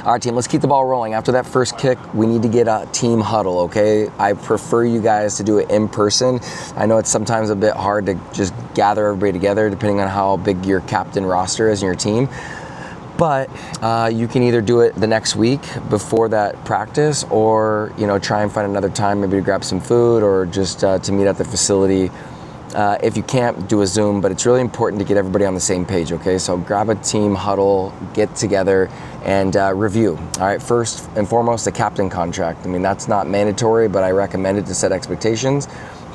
All right, team, let's keep the ball rolling. After that first kick, we need to get a team huddle, okay? I prefer you guys to do it in person. I know it's sometimes a bit hard to just gather everybody together depending on how big your captain roster is in your team. But you can either do it the next week before that practice, or try and find another time, maybe to grab some food or just to meet at the facility. If you can't, do a Zoom, but it's really important to get everybody on the same page, okay? So grab a team huddle, get together, and review. All right, first and foremost, the captain contract. I mean, that's not mandatory, but I recommend it to set expectations.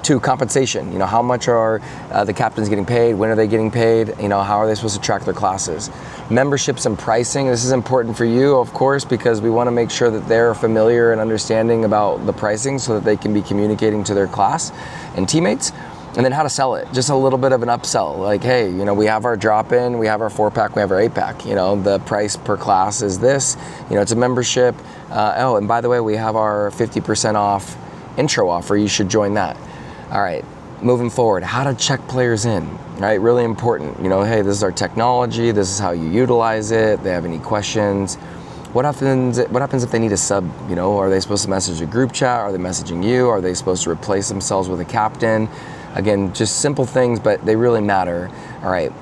2, compensation. How much are the captains getting paid? When are they getting paid? How are they supposed to track their classes? Memberships and pricing. This is important for you, of course, because we want to make sure that they're familiar and understanding about the pricing so that they can be communicating to their class and teammates. And then how to sell it. Just a little bit of an upsell. Like, hey, we have our drop-in, we have our 4-pack, we have our 8-pack. The price per class is this. It's a membership. Oh, and by the way, we have our 50% off intro offer. You should join that. All right, moving forward, how to check players in, right? Really important. Hey, this is our technology. This is how you utilize it. They have any questions? What happens if they need a sub? Are they supposed to message a group chat? Are they messaging you? Are they supposed to replace themselves with a captain? Again, just simple things, but they really matter. All right,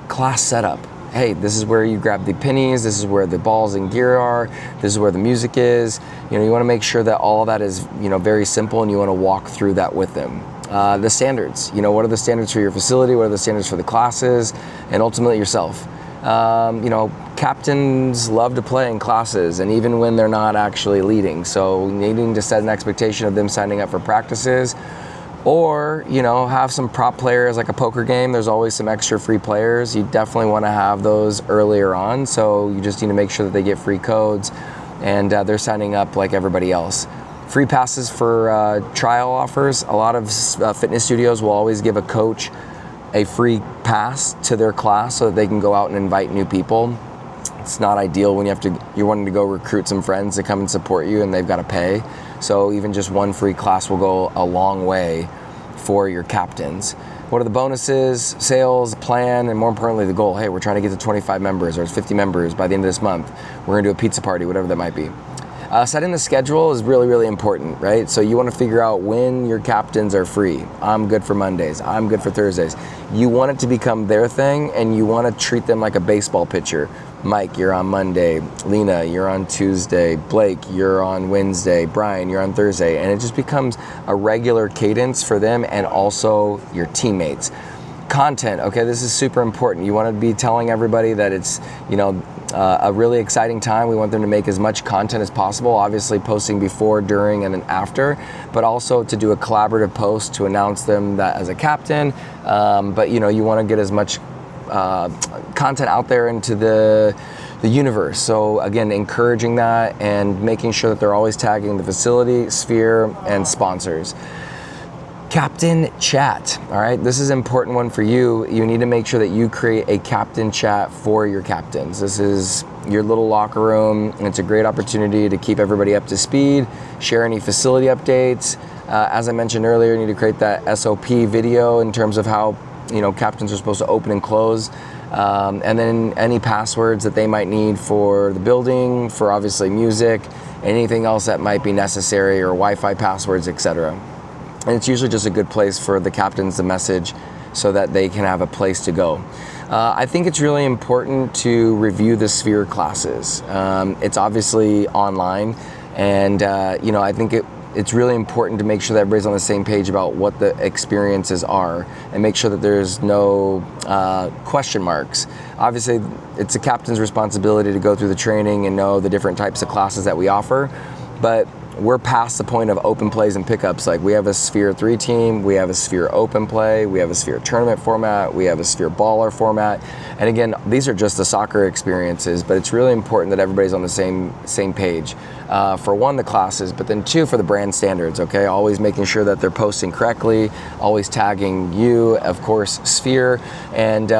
class setup. Hey, this is where you grab the pennies, this is where the balls and gear are, this is where the music is. You want to make sure that all of that is, very simple, and you want to walk through that with them. The standards, what are the standards for your facility, what are the standards for the classes, and ultimately yourself. Captains love to play in classes, and even when they're not actually leading. So needing to set an expectation of them signing up for practices, or have some prop players, like a poker game. There's always some extra free players. You definitely want to have those earlier on, so you just need to make sure that they get free codes and they're signing up like everybody else. Free passes for trial offers. A lot of fitness studios will always give a coach a free pass to their class so that they can go out and invite new people. It's not ideal when you're wanting to go recruit some friends to come and support you and they've got to pay. So even just one free class will go a long way for your captains. What are the bonuses, sales, plan, and more importantly, the goal? Hey, we're trying to get to 25 members or 50 members by the end of this month. We're gonna do a pizza party, whatever that might be. Setting the schedule is really, really important, right? So you want to figure out when your captains are free. I'm good for Mondays. I'm good for Thursdays. You want it to become their thing, and you want to treat them like a baseball pitcher. Mike, you're on Monday. Lena, you're on Tuesday. Blake, you're on Wednesday. Brian, you're on Thursday. And it just becomes a regular cadence for them and also your teammates. Content, okay, this is super important. You want to be telling everybody that it's, a really exciting time. We want them to make as much content as possible, obviously posting before, during, and then after, but also to do a collaborative post to announce them that as a captain. But you want to get as much content out there into the universe. So again, encouraging that and making sure that they're always tagging the facility, sphere, and sponsors. Captain chat, all right? This is an important one for you. You need to make sure that you create a captain chat for your captains. This is your little locker room, and it's a great opportunity to keep everybody up to speed, share any facility updates. As I mentioned earlier, you need to create that SOP video in terms of how captains are supposed to open and close. And then any passwords that they might need for the building, for obviously music, anything else that might be necessary, or Wi-Fi passwords, etc. And it's usually just a good place for the captains to message so that they can have a place to go. I think it's really important to review the sphere classes. It's obviously online, and I think it's really important to make sure that everybody's on the same page about what the experiences are and make sure that there's no question marks. Obviously, it's the captain's responsibility to go through the training and know the different types of classes that we offer, but we're past the point of open plays and pickups. Like, we have a Sphere 3 team, we have a Sphere open play, we have a Sphere tournament format, we have a Sphere baller format. And again, these are just the soccer experiences, but it's really important that everybody's on the same page. For one, the classes, but then two, for the brand standards, okay? Always making sure that they're posting correctly, always tagging you, of course, Sphere, and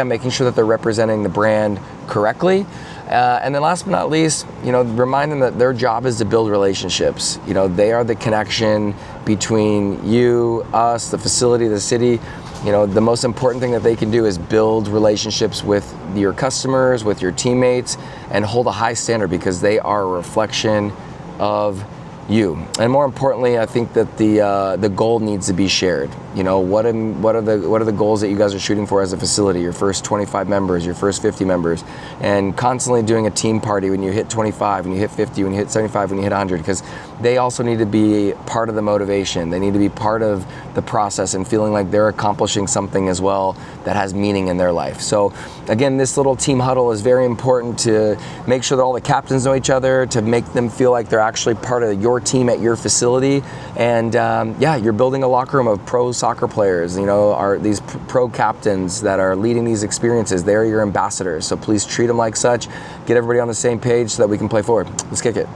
making sure that they're representing the brand correctly. And then last but not least, remind them that their job is to build relationships. They are the connection between you, us, the facility, the city. You know, the most important thing that they can do is build relationships with your customers, with your teammates, and hold a high standard, because they are a reflection of you. And more importantly, I think that the goal needs to be shared. You know, what are the goals that you guys are shooting for as a facility? Your first 25 members, your first 50 members, and constantly doing a team party when you hit 25, when you hit 50, when you hit 75, when you hit 100, because they also need to be part of the motivation. They need to be part of the process and feeling like they're accomplishing something as well that has meaning in their life. So again, this little team huddle is very important to make sure that all the captains know each other, to make them feel like they're actually part of your team at your facility. And yeah, you're building a locker room of pro soccer players. You know, are these pro captains that are leading these experiences. They're your ambassadors. So please treat them like such. Get everybody on the same page so that we can play forward. Let's kick it.